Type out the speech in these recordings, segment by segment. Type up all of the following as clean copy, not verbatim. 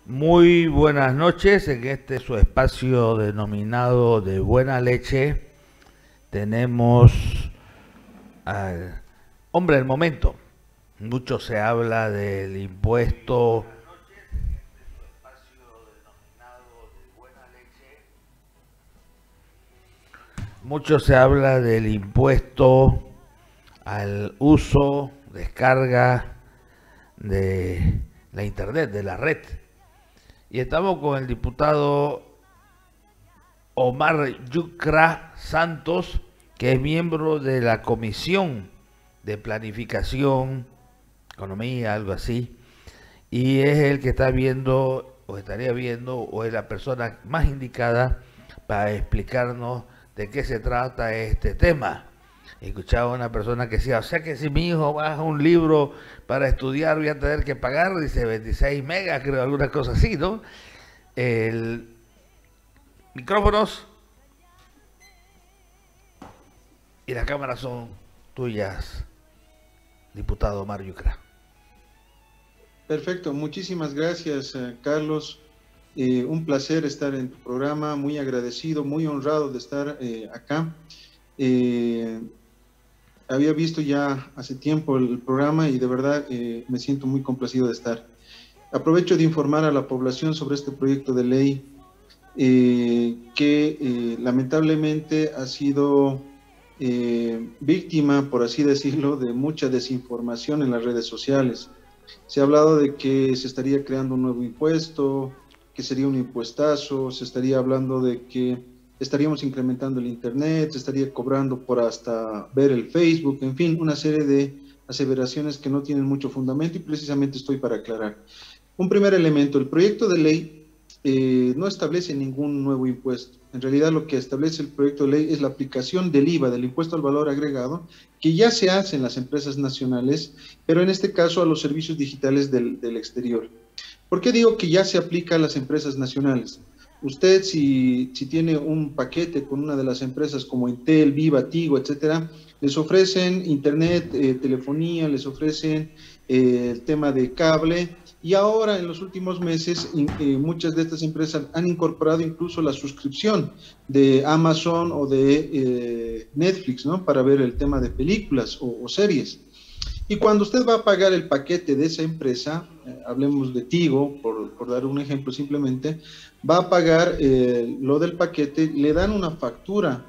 Muy buenas noches, en este su espacio denominado de Buena Leche tenemos al hombre del momento. Mucho se habla del impuesto. Mucho se habla del impuesto al uso, descarga de la internet, de la red. Y estamos con el diputado Omar Yucra Santos, que es miembro de la Comisión de Planificación, Economía, algo así, y es el que está viendo, o estaría viendo, o es la persona más indicada para explicarnos de qué se trata este tema. Escuchaba a una persona que decía, o sea que si mi hijo baja un libro para estudiar voy a tener que pagar, dice 26 megas, creo, alguna cosa así, ¿no? El micrófonos y las cámaras son tuyas, diputado Omar Yucra. Perfecto, muchísimas gracias, Carlos. Un placer estar en tu programa, muy agradecido, muy honrado de estar acá. Había visto ya hace tiempo el programa y de verdad me siento muy complacido de estar. Aprovecho de informar a la población sobre este proyecto de ley que lamentablemente ha sido víctima, por así decirlo, de mucha desinformación en las redes sociales. Se ha hablado de que se estaría creando un nuevo impuesto, que sería un impuestazo, se estaría hablando de que estaríamos incrementando el internet, se estaría cobrando por hasta ver el Facebook, en fin, una serie de aseveraciones que no tienen mucho fundamento y precisamente estoy para aclarar. Un primer elemento, el proyecto de ley no establece ningún nuevo impuesto. En realidad lo que establece el proyecto de ley es la aplicación del IVA, del impuesto al valor agregado, que ya se hace en las empresas nacionales, pero en este caso a los servicios digitales del exterior. ¿Por qué digo que ya se aplica a las empresas nacionales? Usted si tiene un paquete con una de las empresas como Entel, Viva, Tigo, etcétera, les ofrecen internet, telefonía, les ofrecen el tema de cable, y ahora en los últimos meses muchas de estas empresas han incorporado incluso la suscripción de Amazon o de Netflix, ¿no? Para ver el tema de películas o series. Y cuando usted va a pagar el paquete de esa empresa, hablemos de Tigo, por dar un ejemplo simplemente, va a pagar lo del paquete, le dan una factura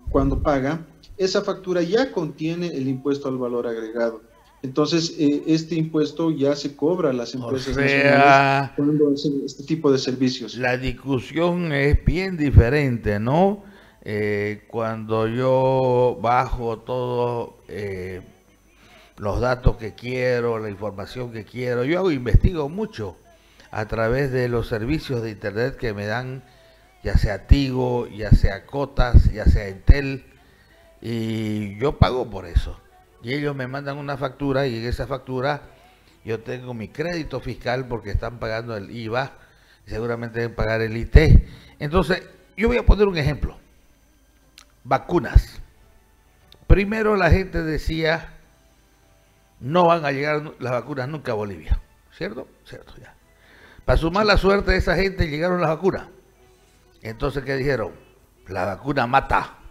cuando paga, esa factura ya contiene el impuesto al valor agregado. Entonces, este impuesto ya se cobra a las empresas nacionales cuando hacen este tipo de servicios. La discusión es bien diferente, ¿no? Cuando yo bajo todo los datos que quiero, la información que quiero, yo investigo mucho a través de los servicios de internet que me dan, ya sea Tigo, ya sea Cotas, ya sea Entel, y yo pago por eso. Y ellos me mandan una factura y en esa factura yo tengo mi crédito fiscal porque están pagando el IVA y seguramente deben pagar el IT. Entonces, yo voy a poner un ejemplo. Vacunas. Primero la gente decía, no van a llegar las vacunas nunca a Bolivia. ¿Cierto? Cierto, ya. Para su mala suerte de esa gente llegaron las vacunas. Entonces, ¿qué dijeron? La vacuna mata.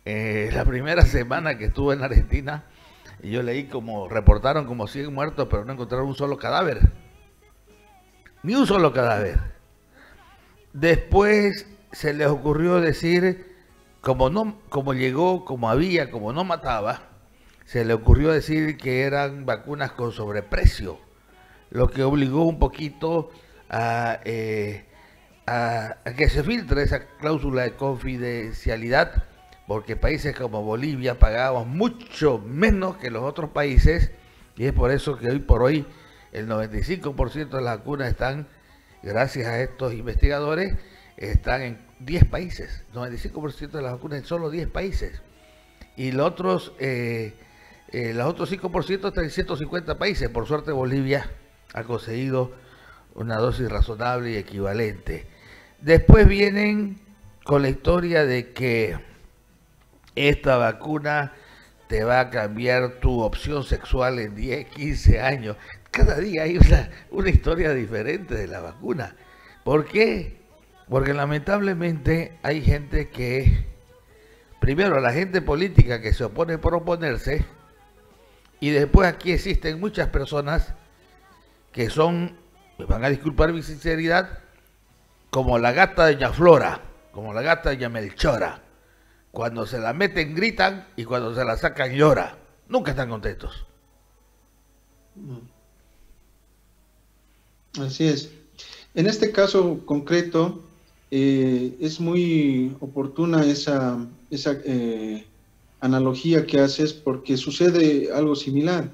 La primera semana que estuve en Argentina, yo leí reportaron como 100 muertos, pero no encontraron un solo cadáver. Ni un solo cadáver. Después se les ocurrió decir, como llegó, como había, como no mataba, se le ocurrió decir que eran vacunas con sobreprecio, lo que obligó un poquito a que se filtre esa cláusula de confidencialidad, porque países como Bolivia pagábamos mucho menos que los otros países, y es por eso que hoy por hoy el 95% de las vacunas están, gracias a estos investigadores, están en 10 países, 95% de las vacunas en solo 10 países, y los otros 5% están en 150 países. Por suerte Bolivia ha conseguido una dosis razonable y equivalente. Después vienen con la historia de que esta vacuna te va a cambiar tu opción sexual en 10, 15 años. cada día hay una historia diferente de la vacuna. ¿Por qué? Porque lamentablemente hay gente que, primero la gente política que se opone por oponerse, y después aquí existen muchas personas que son, me van a disculpar mi sinceridad, como la gata de Doña Flora, como la gata de Doña Melchora. Cuando se la meten gritan y cuando se la sacan llora. Nunca están contentos. Así es. En este caso concreto, es muy oportuna esa analogía que haces porque sucede algo similar.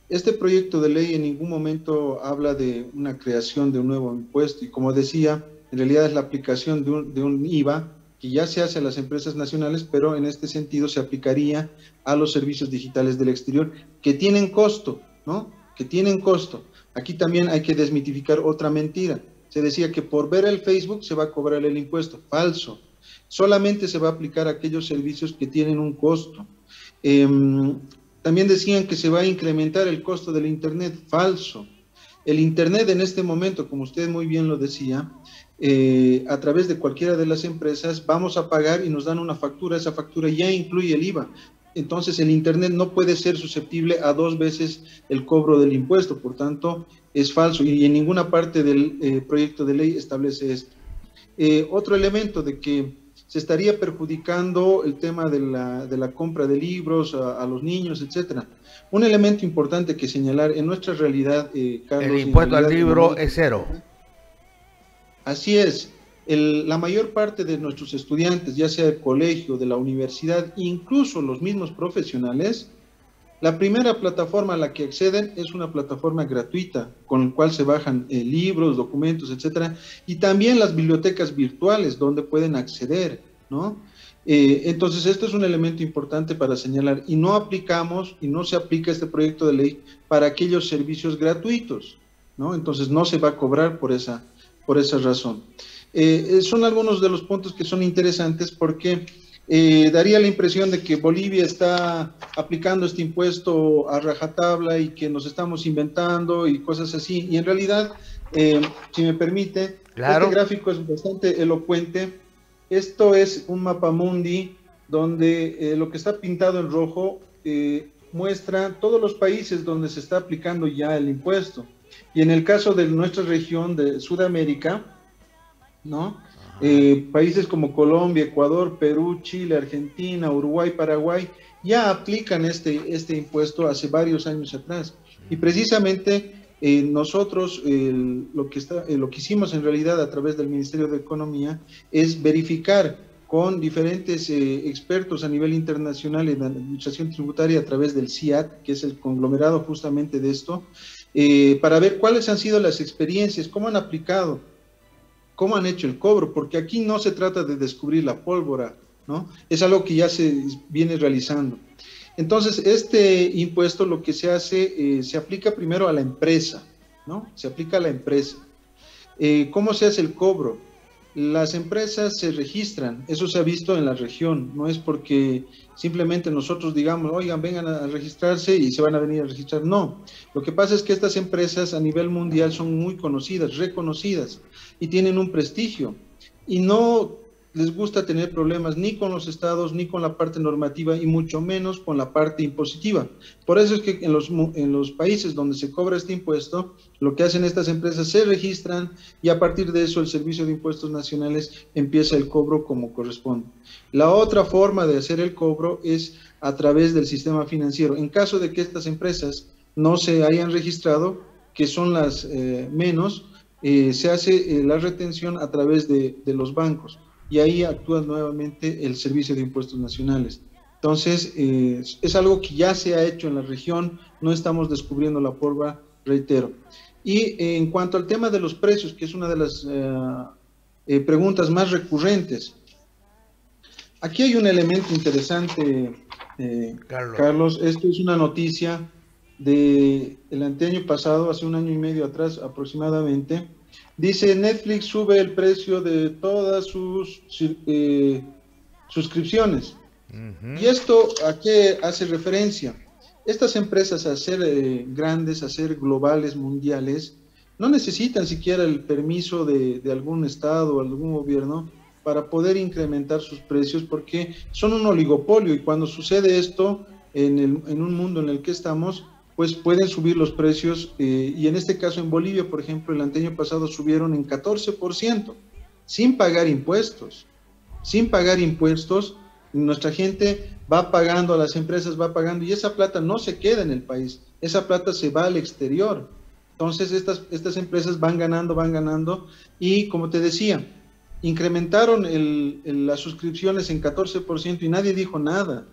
Este proyecto de ley en ningún momento habla de una creación de un nuevo impuesto y como decía, en realidad es la aplicación de un IVA que ya se hace a las empresas nacionales, pero en este sentido se aplicaría a los servicios digitales del exterior que tienen costo, ¿no? Que tienen costo. Aquí también hay que desmitificar otra mentira. Se decía que por ver el Facebook se va a cobrar el impuesto. Falso. Solamente se va a aplicar a aquellos servicios que tienen un costo. También decían que se va a incrementar el costo del Internet. Falso. El Internet en este momento, como usted muy bien lo decía, a través de cualquiera de las empresas vamos a pagar y nos dan una factura. Esa factura ya incluye el IVA. Entonces el Internet no puede ser susceptible a 2 veces el cobro del impuesto, por tanto es falso y en ninguna parte del proyecto de ley establece esto. Otro elemento de que se estaría perjudicando el tema de la compra de libros a los niños, etcétera. Un elemento importante que señalar en nuestra realidad, Carlos. El impuesto al libro es cero. Así es. La mayor parte de nuestros estudiantes, ya sea del colegio, de la universidad, incluso los mismos profesionales, la primera plataforma a la que acceden es una plataforma gratuita, con la cual se bajan libros, documentos, etcétera, y también las bibliotecas virtuales donde pueden acceder, ¿no? Entonces, esto es un elemento importante para señalar, y no aplicamos, y no se aplica este proyecto de ley para aquellos servicios gratuitos, ¿no? Entonces, no se va a cobrar por esa razón. Son algunos de los puntos que son interesantes porque daría la impresión de que Bolivia está aplicando este impuesto a rajatabla y que nos estamos inventando y cosas así. Y en realidad, si me permite, claro, este gráfico es bastante elocuente. Esto es un mapamundi donde lo que está pintado en rojo muestra todos los países donde se está aplicando ya el impuesto. Y en el caso de nuestra región de Sudamérica, ¿no? Países como Colombia, Ecuador, Perú, Chile, Argentina, Uruguay, Paraguay, ya aplican este impuesto hace varios años atrás. Y precisamente nosotros lo que hicimos en realidad a través del Ministerio de Economía es verificar con diferentes expertos a nivel internacional en la administración tributaria a través del CIAT, que es el conglomerado justamente de esto, para ver cuáles han sido las experiencias, cómo han aplicado, cómo han hecho el cobro, porque aquí no se trata de descubrir la pólvora, ¿no? Es algo que ya se viene realizando. Entonces, este impuesto lo que se hace, se aplica primero a la empresa, ¿no? Se aplica a la empresa. ¿Cómo se hace el cobro? Las empresas se registran, eso se ha visto en la región, no es porque simplemente nosotros digamos, oigan, vengan a registrarse y se van a venir a registrar, no. Lo que pasa es que estas empresas a nivel mundial son muy conocidas, reconocidas y tienen un prestigio y no les gusta tener problemas ni con los estados, ni con la parte normativa y mucho menos con la parte impositiva. Por eso es que en los países donde se cobra este impuesto, lo que hacen estas empresas se registran y a partir de eso el Servicio de Impuestos Nacionales empieza el cobro como corresponde. La otra forma de hacer el cobro es a través del sistema financiero. En caso de que estas empresas no se hayan registrado, que son las menos, se hace la retención a través de los bancos. Y ahí actúa nuevamente el Servicio de Impuestos Nacionales. Entonces, es algo que ya se ha hecho en la región, no estamos descubriendo la pólvora, reitero. Y en cuanto al tema de los precios, que es una de las preguntas más recurrentes, aquí hay un elemento interesante, Carlos. Esto es una noticia del anteaño pasado, hace un año y medio atrás aproximadamente. Dice, Netflix sube el precio de todas sus suscripciones. ¿Y esto a qué hace referencia? estas empresas, a ser grandes, a ser globales, mundiales, no necesitan siquiera el permiso de algún estado o algún gobierno para poder incrementar sus precios, porque son un oligopolio, y cuando sucede esto en un mundo en el que estamos, pues pueden subir los precios, y en este caso en Bolivia, por ejemplo, el año pasado subieron en 14%, sin pagar impuestos. Sin pagar impuestos, nuestra gente va pagando, a las empresas va pagando, y esa plata no se queda en el país, esa plata se va al exterior. Entonces estas empresas van ganando, y como te decía, incrementaron las suscripciones en 14% y nadie dijo nada,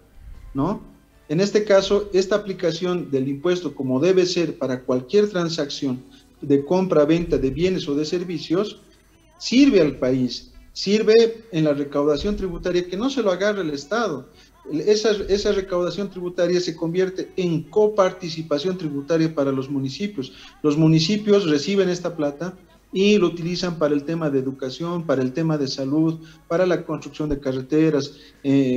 ¿no? En este caso, esta aplicación del impuesto, como debe ser para cualquier transacción de compra-venta de bienes o de servicios, sirve al país, sirve en la recaudación tributaria, que no se lo agarre el Estado. Esa recaudación tributaria se convierte en coparticipación tributaria para los municipios. Los municipios reciben esta plata y lo utilizan para el tema de educación, para el tema de salud, para la construcción de carreteras,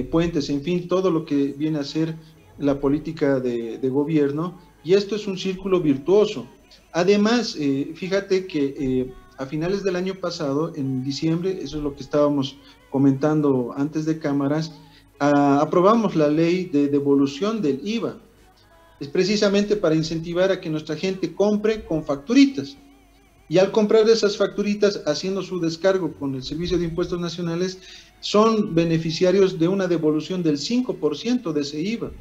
puentes, en fin, todo lo que viene a ser la política de gobierno, y esto es un círculo virtuoso. Además, fíjate que a finales del año pasado, en diciembre, eso es lo que estábamos comentando antes de cámaras, aprobamos la ley de devolución del IVA. Es precisamente para incentivar a que nuestra gente compre con facturitas. Y al comprar esas facturitas, haciendo su descargo con el Servicio de Impuestos Nacionales, son beneficiarios de una devolución del 5% de ese IVA,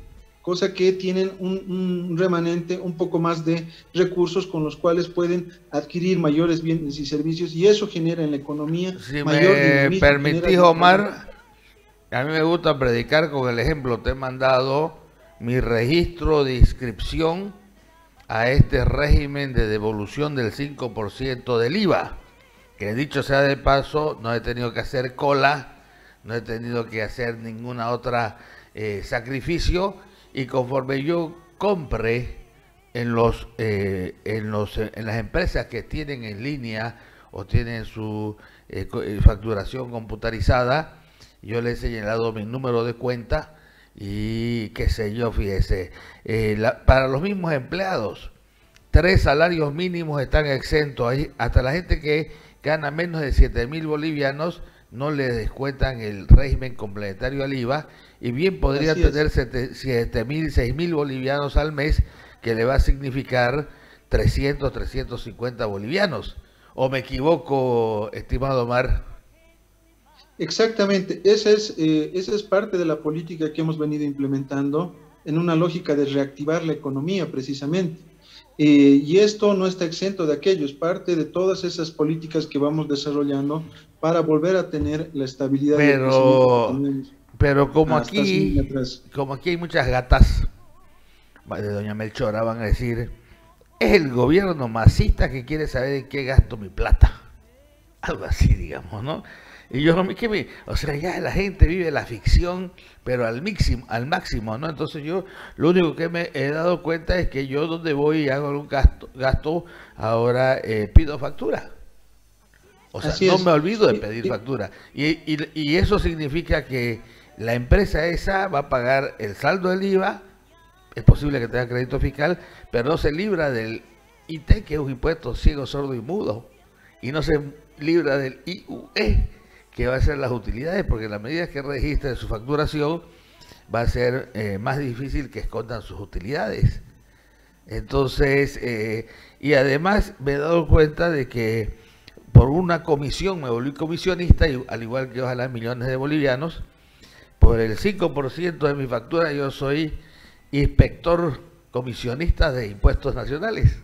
cosa que tienen un remanente, un poco más de recursos con los cuales pueden adquirir mayores bienes y servicios, y eso genera en la economía si mayor me dinamismo. permitís, Omar, a mí me gusta predicar con el ejemplo. Te he mandado mi registro de inscripción a este régimen de devolución del 5% del IVA, que dicho sea de paso, no he tenido que hacer cola, no he tenido que hacer ninguna otra sacrificio, y conforme yo compre en las empresas que tienen en línea o tienen su facturación computarizada, yo les he señalado mi número de cuenta y qué sé yo, fíjese, para los mismos empleados, 3 salarios mínimos están exentos. Ahí, hasta la gente que gana menos de 7.000 bolivianos no le descuentan el régimen complementario al IVA, y bien podría tener 7.000, 6.000 bolivianos al mes, que le va a significar 300, 350 bolivianos. ¿O me equivoco, estimado Omar? Exactamente, esa es parte de la política que hemos venido implementando en una lógica de reactivar la economía, precisamente. Y esto no está exento de aquello, es parte de todas esas políticas que vamos desarrollando para volver a tener la estabilidad y el crecimiento que tenemos. Pero como aquí hay muchas gatas de doña Melchora, van a decir, es el gobierno masista que quiere saber en qué gasto mi plata. Algo así, digamos, ¿no? Y yo no me quemé, o sea, ya la gente vive la ficción, pero al máximo, ¿no? Entonces yo lo único que me he dado cuenta es que yo donde voy y hago algún gasto ahora pido factura. O sea, no me olvido de pedir factura. Y eso significa que la empresa esa va a pagar el saldo del IVA, es posible que tenga crédito fiscal, pero no se libra del IT, que es un impuesto ciego, sordo y mudo, y no se libra del IUE, que va a ser las utilidades, porque en la medida que registre su facturación va a ser más difícil que escondan sus utilidades. Entonces, y además me he dado cuenta de que por una comisión me volví comisionista, y al igual que ojalá millones de bolivianos, por el 5% de mi factura yo soy inspector comisionista de impuestos nacionales.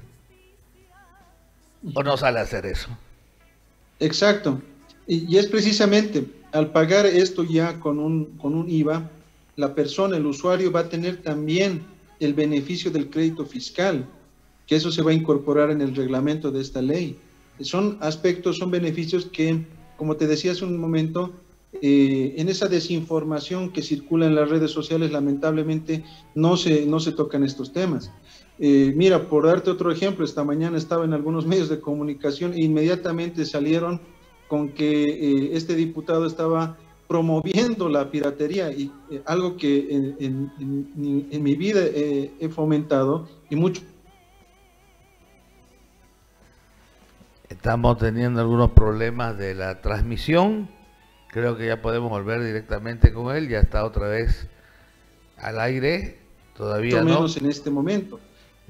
¿O no sale a hacer eso? Exacto. Y es precisamente al pagar esto ya con un IVA, la persona, el usuario, va a tener también el beneficio del crédito fiscal, que eso se va a incorporar en el reglamento de esta ley. Son aspectos, son beneficios que, como te decía hace un momento, en esa desinformación que circula en las redes sociales, lamentablemente no se tocan estos temas. Mira, por darte otro ejemplo, esta mañana estaba en algunos medios de comunicación e inmediatamente salieron con que este diputado estaba promoviendo la piratería, y algo que en mi vida he fomentado y mucho. Estamos teniendo algunos problemas de la transmisión. Creo que ya podemos volver directamente con él. Ya está otra vez al aire. Todavía no. Menos en este momento.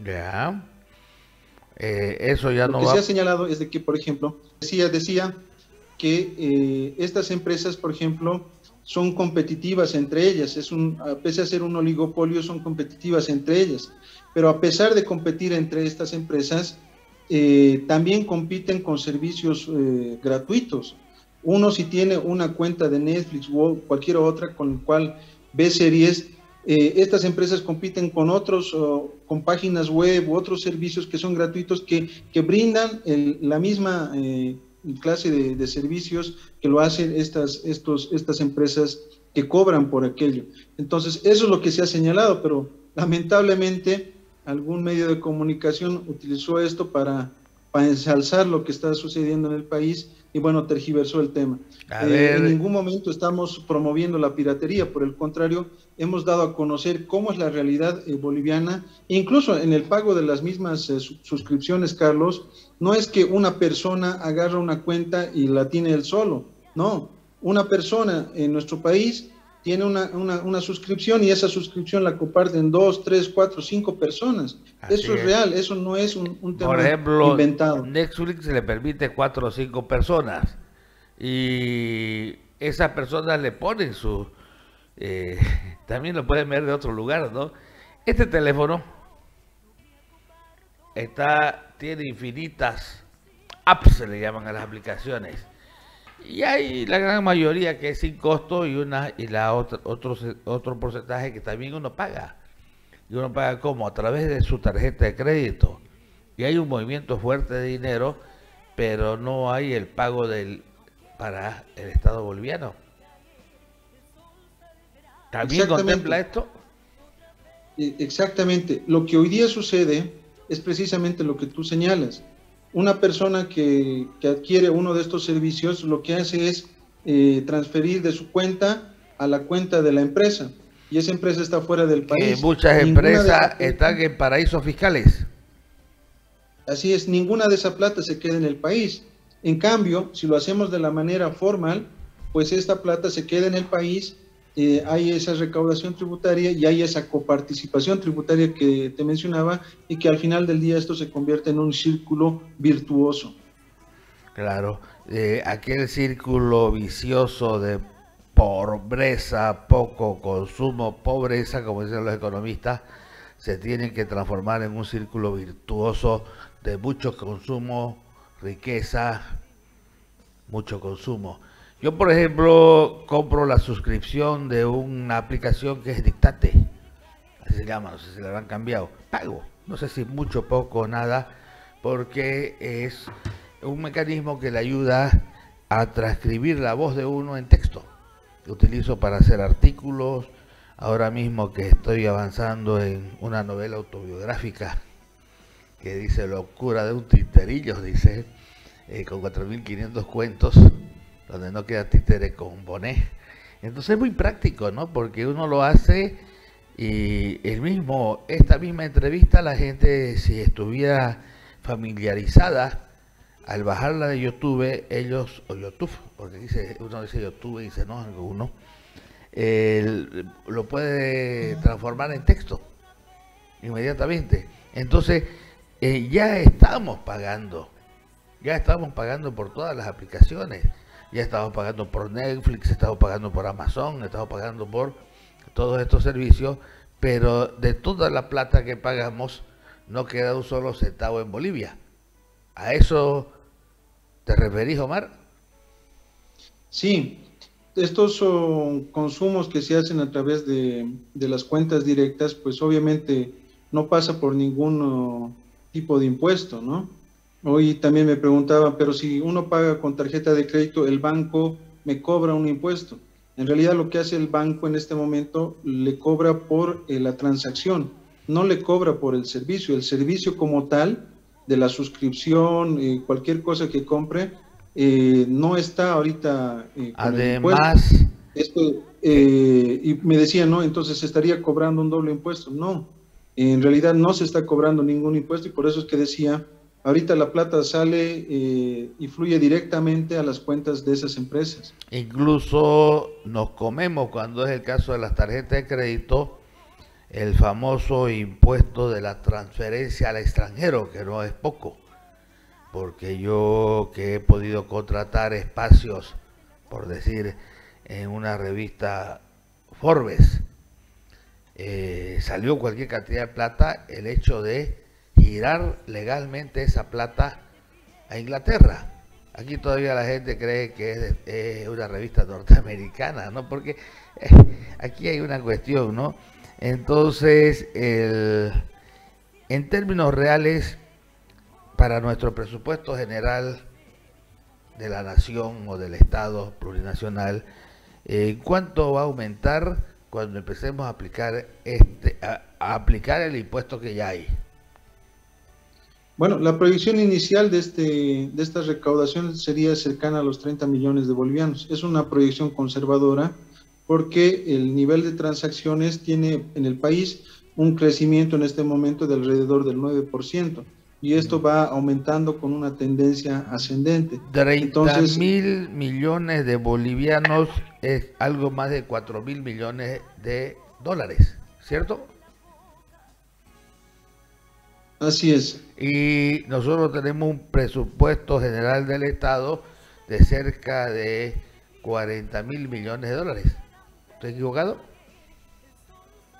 Ya. Eso ya no va. Lo que se ha señalado es de que, por ejemplo, decía que estas empresas, por ejemplo, son competitivas entre ellas. Pese a ser un oligopolio, son competitivas entre ellas. Pero a pesar de competir entre estas empresas, también compiten con servicios gratuitos. Uno, si tiene una cuenta de Netflix o cualquier otra con la cual ve series, estas empresas compiten con otros, con páginas web u otros servicios que son gratuitos, que brindan la misma clase de servicios que lo hacen estas empresas que cobran por aquello. Entonces, eso es lo que se ha señalado, pero lamentablemente algún medio de comunicación utilizó esto para ensalzar lo que está sucediendo en el país y, bueno, tergiversó el tema. En ningún momento estamos promoviendo la piratería, por el contrario, hemos dado a conocer cómo es la realidad boliviana. Incluso en el pago de las mismas suscripciones, Carlos, no es que una persona agarra una cuenta y la tiene él solo, no. Una persona en nuestro país tiene una suscripción y esa suscripción la comparten 2, 3, 4, 5 personas. Eso es real, eso no es un tema por ejemplo, inventado. Netflix se le permite 4 o 5 personas y esas personas le ponen su... también lo pueden ver de otro lugar, ¿no? Este teléfono tiene infinitas apps, se le llaman a las aplicaciones. Y hay la gran mayoría que es sin costo y otro porcentaje que también uno paga. Y uno paga ¿cómo? A través de su tarjeta de crédito. Y hay un movimiento fuerte de dinero, pero no hay el pago para el Estado boliviano. ¿También contempla esto? Exactamente. Lo que hoy día sucede es precisamente lo que tú señalas. Una persona que adquiere uno de estos servicios lo que hace es transferir de su cuenta a la cuenta de la empresa, y esa empresa está fuera del país. Muchas empresas están en paraísos fiscales. Así es, ninguna de esa plata se queda en el país. En cambio, si lo hacemos de la manera formal, pues esta plata se queda en el país, hay esa recaudación tributaria y hay esa coparticipación tributaria que te mencionaba, y que al final del día esto se convierte en un círculo virtuoso. Claro, aquel círculo vicioso de pobreza, poco consumo, pobreza, como dicen los economistas, se tiene que transformar en un círculo virtuoso de mucho consumo, riqueza, mucho consumo. Yo, por ejemplo, compro la suscripción de una aplicación que es Dictate, así se llama, no sé si la habrán cambiado. Pago, no sé si mucho, poco, nada, porque es un mecanismo que le ayuda a transcribir la voz de uno en texto. Que utilizo para hacer artículos. Ahora mismo que estoy avanzando en una novela autobiográfica que dice Locura de un Tinterillo, dice, con 4.500 cuentos, donde no queda títere con boné. Entonces es muy práctico, ¿no? Porque uno lo hace y esta misma entrevista, la gente, si estuviera familiarizada, al bajarla de YouTube, o YouTube, porque uno dice YouTube y dice no, uno, lo puede transformar en texto inmediatamente. Entonces, ya estamos pagando por todas las aplicaciones. Ya estamos pagando por Netflix, estamos pagando por Amazon, estamos pagando por todos estos servicios, pero de toda la plata que pagamos no queda un solo centavo en Bolivia. ¿A eso te referís, Omar? Sí, estos son consumos que se hacen a través de las cuentas directas, pues obviamente no pasa por ningún tipo de impuesto, ¿no? Hoy también me preguntaban, pero si uno paga con tarjeta de crédito, el banco me cobra un impuesto. En realidad lo que hace el banco en este momento, le cobra por la transacción, no le cobra por el servicio como tal, de la suscripción, cualquier cosa que compre, no está ahorita además, Esto, y me decía, no, entonces se estaría cobrando un doble impuesto. No, en realidad no se está cobrando ningún impuesto y por eso es que decía, ahorita la plata sale y fluye directamente a las cuentas de esas empresas. Incluso nos comemos, cuando es el caso de las tarjetas de crédito, el famoso impuesto de la transferencia al extranjero, que no es poco, porque yo que he podido contratar espacios, por decir, en una revista Forbes, salió cualquier cantidad de plata el hecho de girar legalmente esa plata a Inglaterra. Aquí todavía la gente cree que es una revista norteamericana, ¿no? Porque aquí hay una cuestión, ¿no? Entonces, en términos reales, para nuestro presupuesto general de la nación o del Estado plurinacional, ¿cuánto va a aumentar cuando empecemos a aplicar a aplicar el impuesto que ya hay? Bueno, la proyección inicial de esta recaudación sería cercana a los 30 millones de bolivianos. Es una proyección conservadora porque el nivel de transacciones tiene en el país un crecimiento en este momento de alrededor del 9% y esto va aumentando con una tendencia ascendente. 30.000 millones de bolivianos es algo más de 4.000 millones de dólares, ¿cierto? Así es. Y nosotros tenemos un presupuesto general del Estado de cerca de 40.000 millones de dólares. ¿Estoy equivocado?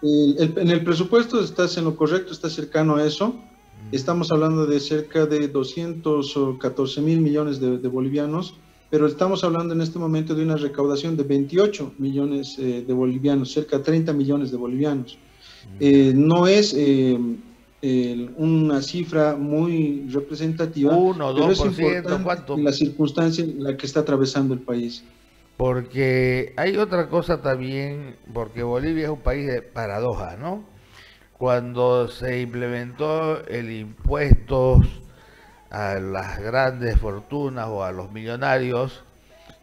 En el presupuesto estás en lo correcto, está cercano a eso. Estamos hablando de cerca de 214.000 millones de bolivianos, pero estamos hablando en este momento de una recaudación de 28 millones de bolivianos, cerca de 30 millones de bolivianos. No es una cifra muy representativa, 1, pero es 2%, ¿cuánto? en la circunstancia en la que está atravesando el país. Porque hay otra cosa también, porque Bolivia es un país de paradoja, ¿no? Cuando se implementó el impuesto a las grandes fortunas o a los millonarios,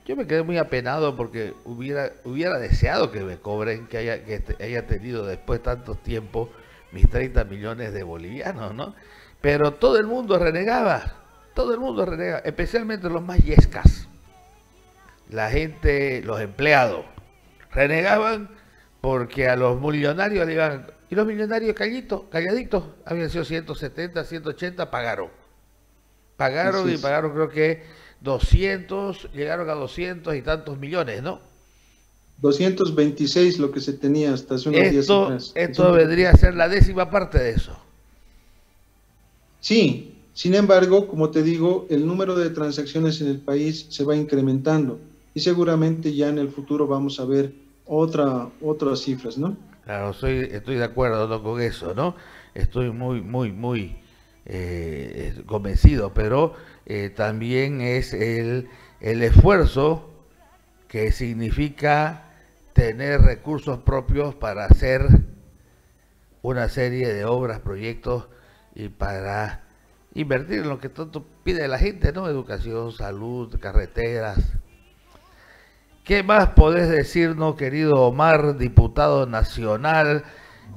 yo me quedé muy apenado porque hubiera deseado que me cobren, que haya tenido después tanto tiempo mis 30 millones de bolivianos, ¿no? Pero todo el mundo renegaba, especialmente los más yescas. La gente, los empleados, renegaban porque a los millonarios le iban... Y los millonarios calladitos, habían sido 170, 180, pagaron. Pagaron y pagaron creo que 200, llegaron a 200 y tantos millones, ¿no? 226 lo que se tenía hasta hace unos días atrás. Esto vendría a ser la 10ª parte de eso. Sí, sin embargo, como te digo, el número de transacciones en el país se va incrementando y seguramente ya en el futuro vamos a ver otras cifras, ¿no? Claro, estoy de acuerdo, ¿no?, con eso, ¿no? Estoy muy convencido, pero también es el esfuerzo que significa tener recursos propios para hacer una serie de obras, proyectos y para invertir en lo que tanto pide la gente, ¿no? Educación, salud, carreteras. ¿Qué más podés decirnos, querido Omar, diputado nacional,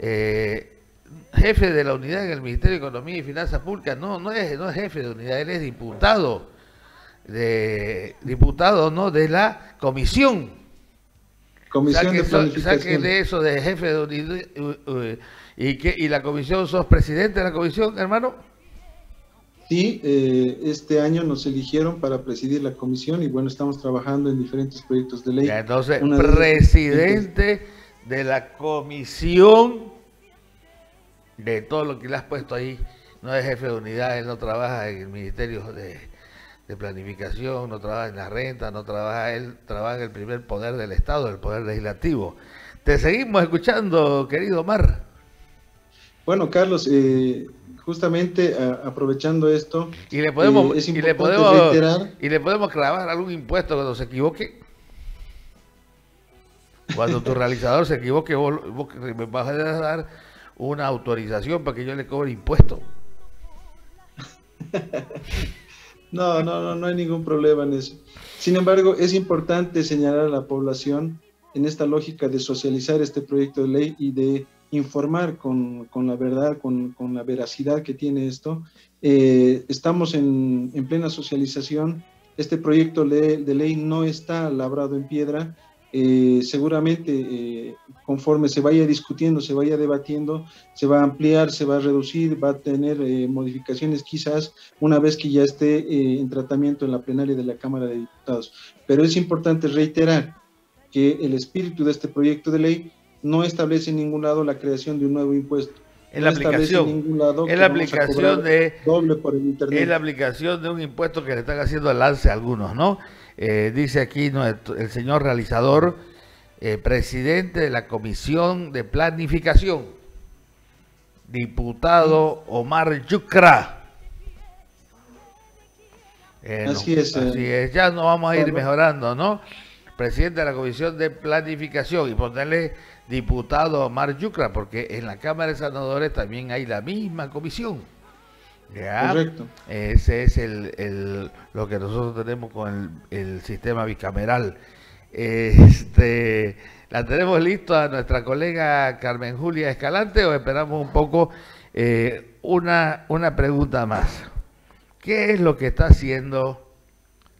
jefe de la unidad en el Ministerio de Economía y Finanzas Públicas? No es jefe de unidad, él es diputado, ¿no?, de la comisión. Comisión de Planificación. Saquen de eso de jefe de unidad. ¿Y la comisión, sos presidente de la comisión, hermano? Sí, este año nos eligieron para presidir la comisión y bueno, estamos trabajando en diferentes proyectos de ley. Ya, entonces, presidente de la comisión de todo lo que le has puesto ahí, no es jefe de unidad, él no trabaja en el Ministerio de Planificación, no trabaja en la renta, no trabaja, él trabaja en el primer poder del Estado, el poder legislativo. Te seguimos escuchando, querido Omar. Bueno, Carlos, justamente aprovechando esto, y le podemos reiterar. Y le podemos clavar algún impuesto cuando se equivoque. Cuando tu realizador se equivoque, vos me vas a dar una autorización para que yo le cobre impuesto. No hay ningún problema en eso. Sin embargo, es importante señalar a la población en esta lógica de socializar este proyecto de ley y de informar con la verdad, con la veracidad que tiene esto. Estamos en plena socialización. Este proyecto de ley no está labrado en piedra. Seguramente conforme se vaya discutiendo, se vaya debatiendo, se va a ampliar, se va a reducir, va a tener modificaciones quizás una vez que ya esté en tratamiento en la plenaria de la Cámara de Diputados. Pero es importante reiterar que el espíritu de este proyecto de ley no establece en ningún lado la creación de un nuevo impuesto. En la aplicación, en ningún lado es la aplicación de doble por el internet. Es la aplicación de un impuesto que le están haciendo al lance a algunos, ¿no? Dice aquí el señor realizador, presidente de la Comisión de Planificación, diputado Omar Yucra. Así es. Así es, ya nos vamos a ir mejorando, ¿no? Presidente de la Comisión de Planificación, y ponerle diputado Omar Yucra, porque en la Cámara de Senadores también hay la misma comisión. ¿Ya? Correcto. Ese es lo que nosotros tenemos con el sistema bicameral. ¿La tenemos listo a nuestra colega Carmen Julia Escalante o esperamos un poco? Una pregunta más. ¿Qué es lo que está haciendo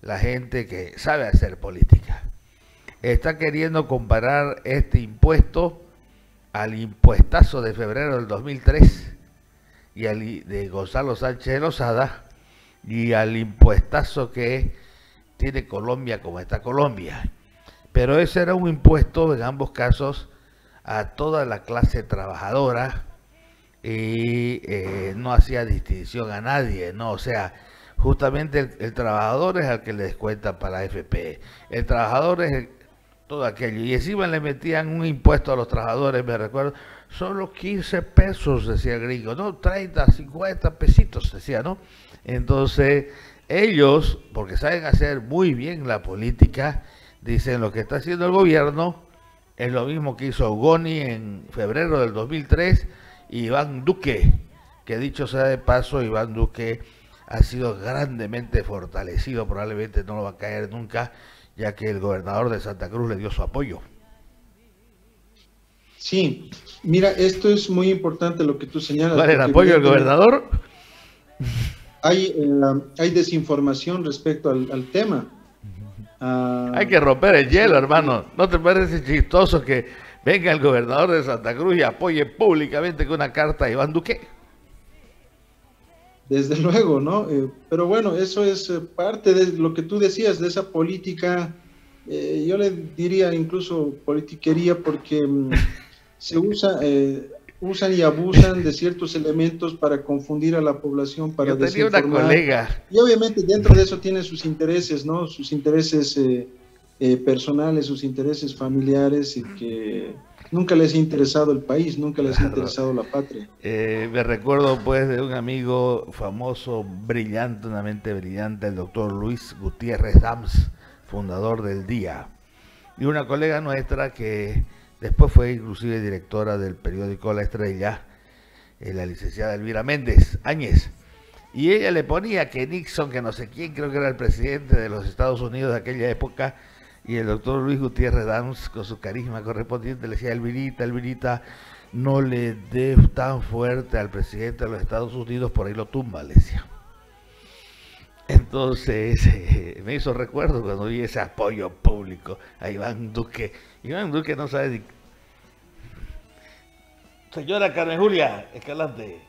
la gente que sabe hacer política? Está queriendo comparar este impuesto al impuestazo de febrero del 2003 y de Gonzalo Sánchez de Lozada y al impuestazo que tiene Colombia como está Colombia. Pero ese era un impuesto en ambos casos a toda la clase trabajadora y no hacía distinción a nadie, ¿no? O sea, justamente el trabajador es al que le descuentan para la AFP, el trabajador es todo aquello, y encima le metían un impuesto a los trabajadores, me recuerdo, solo 15 pesos, decía el gringo, no, 30, 50 pesitos, decía, ¿no? Entonces, ellos, porque saben hacer muy bien la política, dicen lo que está haciendo el gobierno es lo mismo que hizo Goni en febrero del 2003 y Iván Duque, que dicho sea de paso, Iván Duque ha sido grandemente fortalecido, probablemente no lo va a caer nunca, ya que el gobernador de Santa Cruz le dio su apoyo. Sí, mira, esto es muy importante lo que tú señalas. ¿Cuál es el apoyo del gobernador? Hay desinformación respecto al tema. Hay que romper el hielo, hermano. ¿No te parece chistoso que venga el gobernador de Santa Cruz y apoye públicamente con una carta a Iván Duque? Desde luego, ¿no? Pero bueno, eso es parte de lo que tú decías, de esa política, yo le diría incluso politiquería, porque se usan y abusan de ciertos elementos para confundir a la población, para desinformar. Una colega. Y obviamente dentro de eso tiene sus intereses, ¿no? Sus intereses personales, sus intereses familiares, y que nunca les ha interesado el país, nunca les ha interesado la patria. Me recuerdo pues de un amigo famoso, brillante, una mente brillante, el doctor Luis Gutiérrez Dams, fundador del Día, y una colega nuestra que después fue inclusive directora del periódico La Estrella, la licenciada Elvira Méndez Áñez, y ella le ponía que Nixon, que no sé quién, creo que era el presidente de los Estados Unidos de aquella época, y el doctor Luis Gutiérrez Dams, con su carisma correspondiente, le decía: Elvirita, no le dé tan fuerte al presidente de los Estados Unidos, por ahí lo tumba, le decía. Entonces, me hizo recuerdo cuando vi ese apoyo público a Iván Duque. Iván Duque no sabe... Señora Carmen Julia Escalante,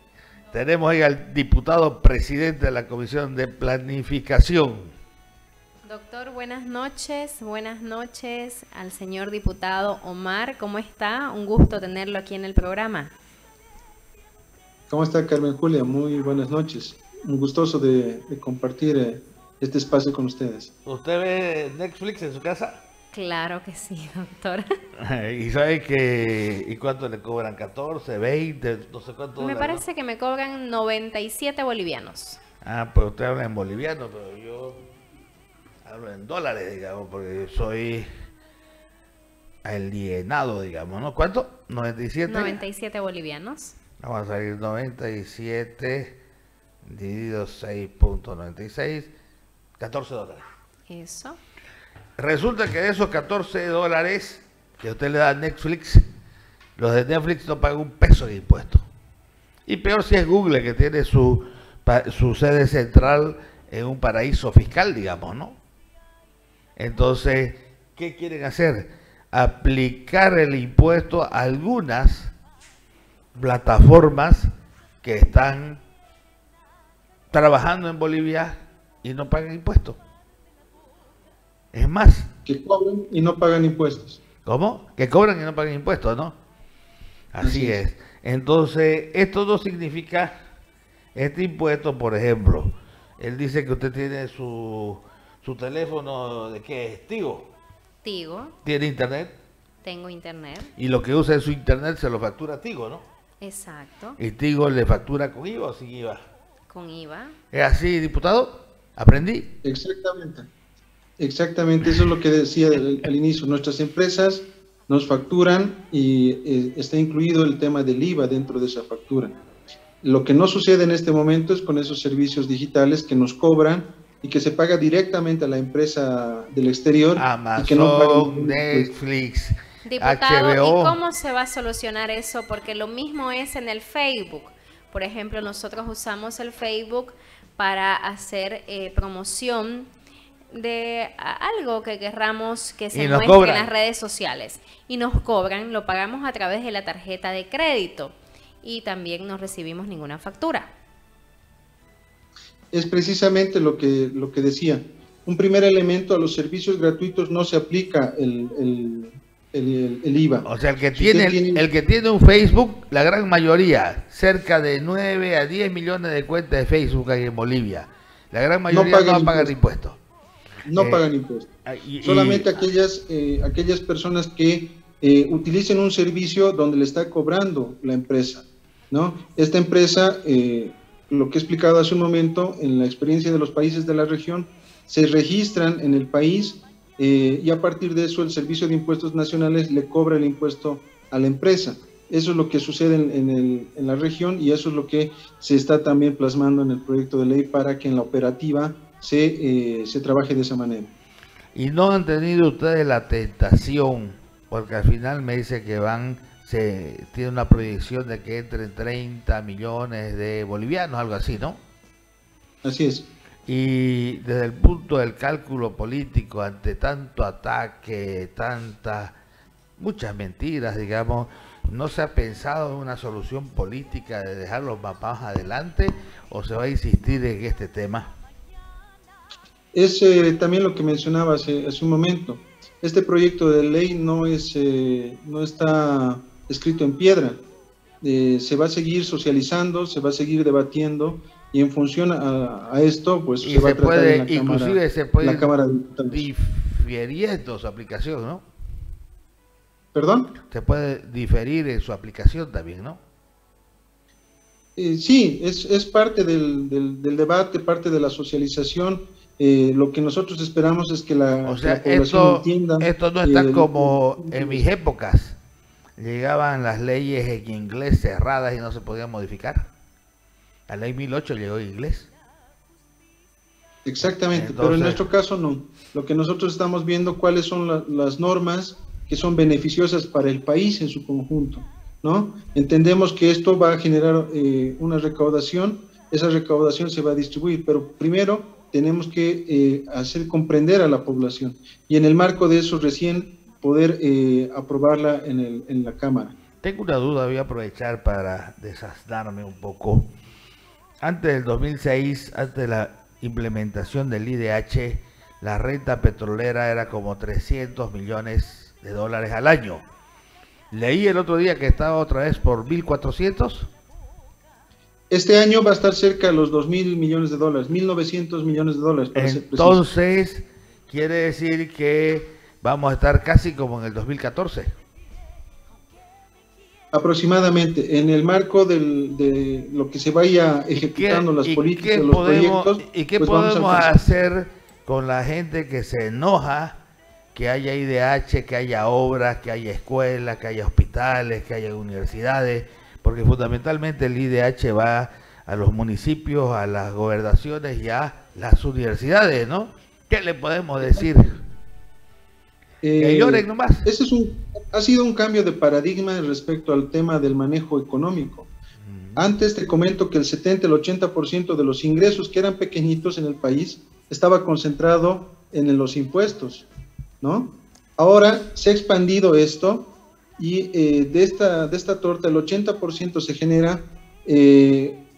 tenemos ahí al diputado presidente de la Comisión de Planificación. Doctor, buenas noches al señor diputado Omar, ¿cómo está? Un gusto tenerlo aquí en el programa. ¿Cómo está, Carmen Julia? Muy buenas noches. Un gustoso de compartir este espacio con ustedes. ¿Usted ve Netflix en su casa? Claro que sí, doctor. ¿Y sabe ¿y cuánto le cobran? ¿14, 20, no sé cuánto? Me parece que me cobran 97 bolivianos. Ah, pues usted habla en boliviano, pero yo hablo en dólares, digamos, porque soy alienado, digamos, ¿no? ¿Cuánto? ¿97? 97 bolivianos. Vamos a salir 97 dividido 6.96, 14 dólares. Eso. Resulta que de esos 14 dólares que usted le da a Netflix, los de Netflix no pagan un peso de impuesto. Y peor si es Google, que tiene su sede central en un paraíso fiscal, digamos, ¿no? Entonces, ¿qué quieren hacer? Aplicar el impuesto a algunas plataformas que están trabajando en Bolivia y no pagan impuestos. Es más, que cobran y no pagan impuestos. ¿cómo? Que cobran y no pagan impuestos, ¿no? Así es. Entonces, esto no significa, este impuesto, por ejemplo, él dice que usted tiene su teléfono, ¿de qué es? Tigo. Tigo. ¿Tiene internet? Tengo internet. Y lo que usa en su internet se lo factura a Tigo, ¿no? Exacto. ¿Y Tigo le factura con IVA o sin IVA? Con IVA. ¿Es así, diputado? ¿Aprendí? Exactamente. Exactamente, eso es lo que decía al inicio. Nuestras empresas nos facturan y está incluido el tema del IVA dentro de esa factura. Lo que no sucede en este momento es con esos servicios digitales que nos cobran y que se paga directamente a la empresa del exterior. Amazon, y que no pagan Netflix, Diputado, HBO. ¿y cómo se va a solucionar eso? Porque lo mismo es en el Facebook. Por ejemplo, nosotros usamos el Facebook para hacer promoción de algo que querramos que se muestre en las redes sociales. Y nos cobran, lo pagamos a través de la tarjeta de crédito. Y también no recibimos ninguna factura. Es precisamente lo que decía. Un primer elemento, a los servicios gratuitos no se aplica el IVA. O sea, el que tiene un Facebook, la gran mayoría, cerca de 9 a 10 millones de cuentas de Facebook hay en Bolivia. La gran mayoría no pagan impuestos. No pagan impuestos. Solamente aquellas personas que utilicen un servicio donde le está cobrando la empresa, ¿no? Esta empresa, lo que he explicado hace un momento, en la experiencia de los países de la región, se registran en el país y a partir de eso el Servicio de Impuestos Nacionales le cobra el impuesto a la empresa. Eso es lo que sucede en la región y eso es lo que se está también plasmando en el proyecto de ley para que en la operativa se trabaje de esa manera. Y no han tenido ustedes la tentación, porque al final me dice que tiene una proyección de que entren 30 millones de bolivianos, algo así, ¿no? Así es. Y desde el punto del cálculo político, ante tanto ataque, muchas mentiras, digamos, ¿no se ha pensado en una solución política de dejarlos más adelante o se va a insistir en este tema? Es también lo que mencionaba hace un momento. Este proyecto de ley no está escrito en piedra. Se va a seguir socializando, se va a seguir debatiendo y en función a esto, pues y se va a tratar en la inclusive se puede diferir su aplicación, ¿no? ¿Perdón? Se puede diferir en su aplicación también, ¿no? Sí, es parte del debate, parte de la socialización. Lo que nosotros esperamos es que la población entienda. Esto no está como en mis épocas. Llegaban las leyes en inglés cerradas y no se podían modificar. La ley 1008 llegó en inglés. Exactamente, entonces, pero en nuestro caso no. Lo que nosotros estamos viendo, cuáles son las normas que son beneficiosas para el país en su conjunto, ¿no? Entendemos que esto va a generar una recaudación, esa recaudación se va a distribuir, pero primero tenemos que hacer comprender a la población y en el marco de eso recién poder aprobarla en la Cámara. Tengo una duda, voy a aprovechar para desasnarme un poco. Antes del 2006, antes de la implementación del IDH, la renta petrolera era como 300 millones de dólares al año. Leí el otro día que estaba otra vez por 1.400. Este año va a estar cerca de los 2.000 millones de dólares, 1.900 millones de dólares. Para ser preciso. Entonces, quiere decir que vamos a estar casi como en el 2014. Aproximadamente, en el marco de lo que se vaya ejecutando las políticas, los proyectos. ¿Y qué pues podemos hacer con la gente que se enoja que haya IDH, que haya obras, que haya escuelas, que haya hospitales, que haya universidades? Porque fundamentalmente el IDH va a los municipios, a las gobernaciones y a las universidades, ¿no? ¿Qué le podemos decir? Que lloren nomás. Ese ha sido un cambio de paradigma respecto al tema del manejo económico. Antes te comento que el 70, el 80% de los ingresos que eran pequeñitos en el país estaba concentrado en los impuestos, ¿no? Ahora se ha expandido esto y de esta torta el 80% se genera,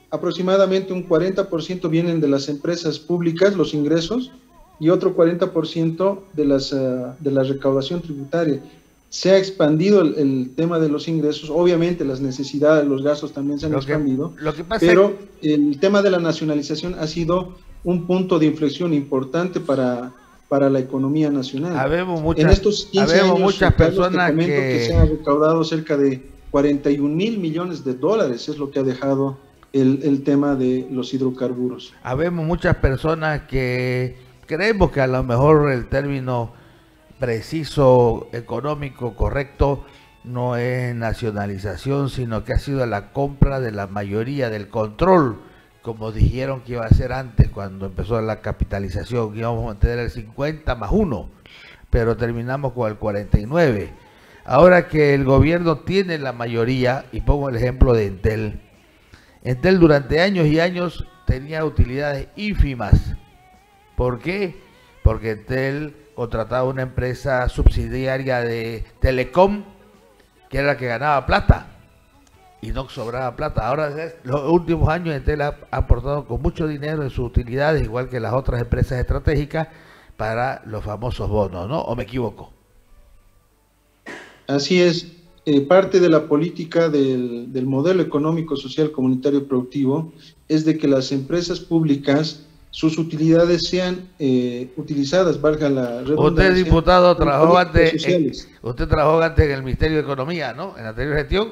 aproximadamente un 40% vienen de las empresas públicas, los ingresos, y otro 40% de la recaudación tributaria. Se ha expandido el tema de los ingresos, obviamente las necesidades, los gastos también se han expandido, pero el tema de la nacionalización ha sido un punto de inflexión importante para la economía nacional. En estos 15 años, muchas personas que se han recaudado cerca de 41.000 millones de dólares, es lo que ha dejado el tema de los hidrocarburos. Habemos muchas personas que creemos que a lo mejor el término preciso, económico, correcto, no es nacionalización, sino que ha sido la compra de la mayoría del control, como dijeron que iba a ser antes, cuando empezó la capitalización, que íbamos a mantener el 50 más 1, pero terminamos con el 49. Ahora que el gobierno tiene la mayoría, y pongo el ejemplo de Entel, Entel durante años y años tenía utilidades ínfimas. ¿Por qué? Porque Entel contrataba una empresa subsidiaria de Telecom, que era la que ganaba plata, y no sobraba plata. Ahora, los últimos años, Entel ha aportado con mucho dinero en sus utilidades, igual que las otras empresas estratégicas, para los famosos bonos, ¿no? ¿O me equivoco? Así es. Parte de la política del modelo económico, social, comunitario y productivo es de que las empresas públicas, sus utilidades sean utilizadas, valga la redundancia. Usted, diputado, trabajó antes en el Ministerio de Economía, ¿no? En la anterior gestión.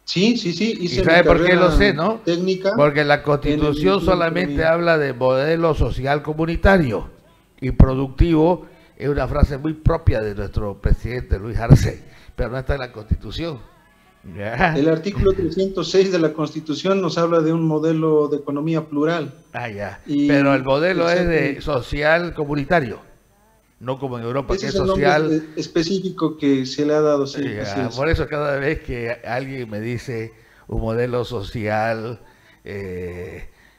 Sí. ¿Y sabe por qué lo sé, no? Técnica. Porque la Constitución solamente habla de modelo social comunitario y productivo. Es una frase muy propia de nuestro presidente Luis Arce, pero no está en la Constitución. Ya. El artículo 306 de la Constitución nos habla de un modelo de economía plural. Ya. Pero el modelo es de social comunitario, no como en Europa, que es social. Nombre específico que se le ha dado. Sí, por eso cada vez que alguien me dice un modelo social,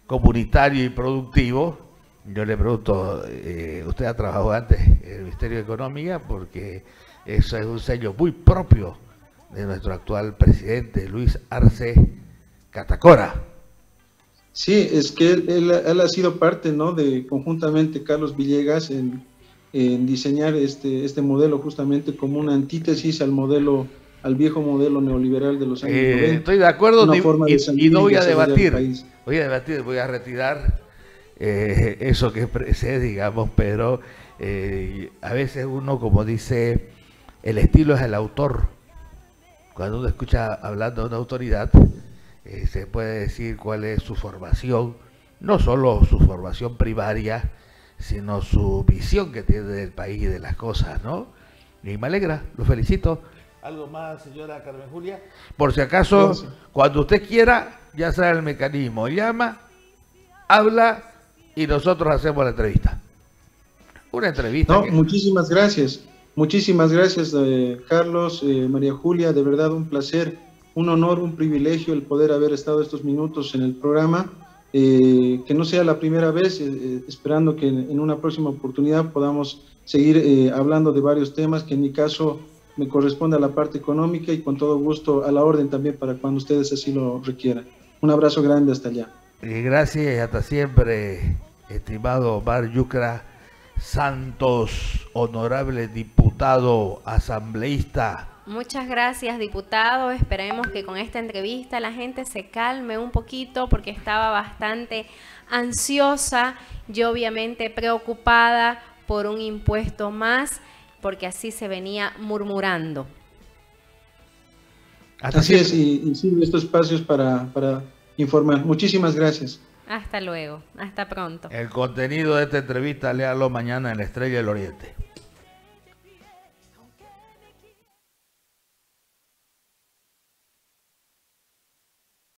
comunitario y productivo, yo le pregunto, ¿usted ha trabajado antes en el Ministerio de Economía? Porque eso es un sello muy propio de nuestro actual presidente, Luis Arce Catacora. Sí, es que él ha sido parte, ¿no?, de conjuntamente Carlos Villegas en diseñar este modelo justamente como una antítesis al viejo modelo neoliberal de los años 90. Estoy de acuerdo y no voy a debatir. Voy a retirar eso que expresé, digamos, pero a veces uno, como dice, el estilo es el autor. Cuando uno escucha hablando de una autoridad, se puede decir cuál es su formación, no solo su formación primaria, sino su visión que tiene del país y de las cosas, ¿no? Y me alegra, lo felicito. ¿Algo más, señora Carmen Julia? Por si acaso, gracias. Cuando usted quiera, ya sabe el mecanismo, llama, habla y nosotros hacemos la entrevista. Una entrevista. No, muchísimas gracias. Muchísimas gracias, Carlos, María Julia, de verdad un placer, un honor, un privilegio el poder haber estado estos minutos en el programa, que no sea la primera vez, esperando que en una próxima oportunidad podamos seguir hablando de varios temas, que en mi caso me corresponde a la parte económica y con todo gusto a la orden también para cuando ustedes así lo requieran. Un abrazo grande hasta allá. Gracias, hasta siempre, estimado Omar Yucra Santos, honorable diputado asambleísta. Muchas gracias, diputado. Esperemos que con esta entrevista la gente se calme un poquito porque estaba bastante ansiosa y obviamente preocupada por un impuesto más, porque así se venía murmurando. Así es, y sirve estos espacios para informar. Muchísimas gracias. Hasta luego, hasta pronto. El contenido de esta entrevista léalo mañana en La Estrella del Oriente.